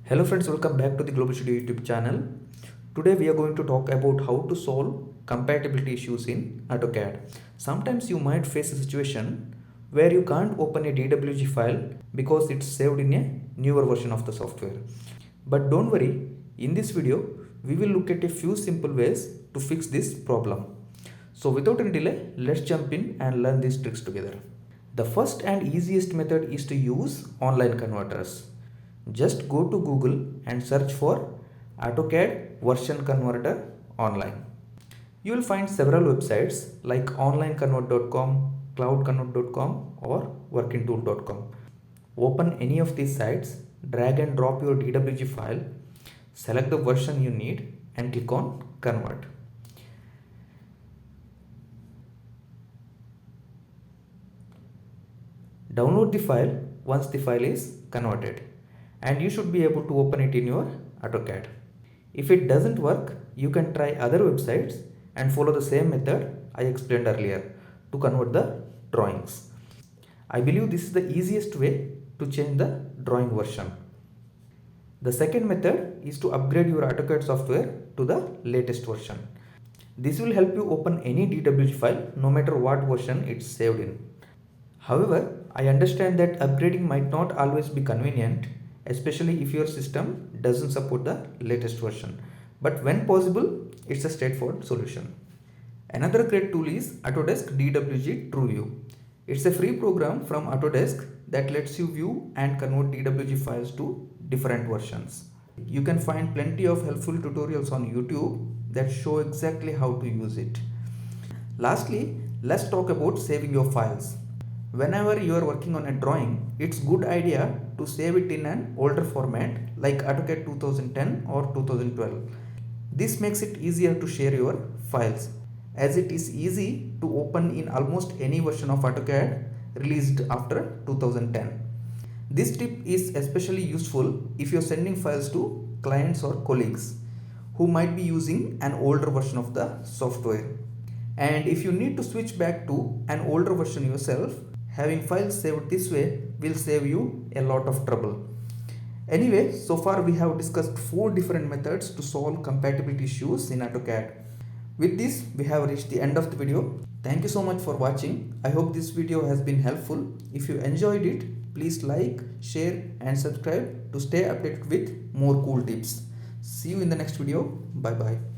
Hello friends, welcome back to the Global Studio YouTube channel. Today we are going to talk about how to solve compatibility issues in Autocad. Sometimes you might face a situation where you can't open a DWG file because it's saved in a newer version of the software. But don't worry, in this video we will look at a few simple ways to fix this problem. So without any delay, let's jump in and learn these tricks together. The first and easiest method is to use online converters. Just go to Google and search for AutoCAD version converter online. You will find several websites like onlineconvert.com, cloudconvert.com or workingtool.com. Open any of these sites, drag and drop your DWG file, select the version you need and click on convert. Download the file once the file is converted and you should be able to open it in your AutoCAD. If it doesn't work, you can try other websites and follow the same method I explained earlier to convert the drawings. I believe this is the easiest way to change the drawing version. The second method is to upgrade your AutoCAD software to the latest version. This will help you open any DWG file no matter what version it's saved in. However, I understand that upgrading might not always be convenient, especially if your system doesn't support the latest version. But when possible, it's a straightforward solution. Another great tool is Autodesk DWG TrueView. It's a free program from Autodesk that lets you view and convert DWG files to different versions. You can find plenty of helpful tutorials on YouTube that show exactly how to use it. Lastly, let's talk about saving your files. Whenever you are working on a drawing, it's good idea to save it in an older format like AutoCAD 2010 or 2012. This makes it easier to share your files as it is easy to open in almost any version of AutoCAD released after 2010. This tip is especially useful if you're sending files to clients or colleagues who might be using an older version of the software. And if you need to switch back to an older version yourself, having files saved this way will save you a lot of trouble. Anyway, so far we have discussed 4 different methods to solve compatibility issues in AutoCAD. With this, we have reached the end of the video. Thank you so much for watching. I hope this video has been helpful. If you enjoyed it, please like, share and subscribe to stay updated with more cool tips. See you in the next video. Bye bye.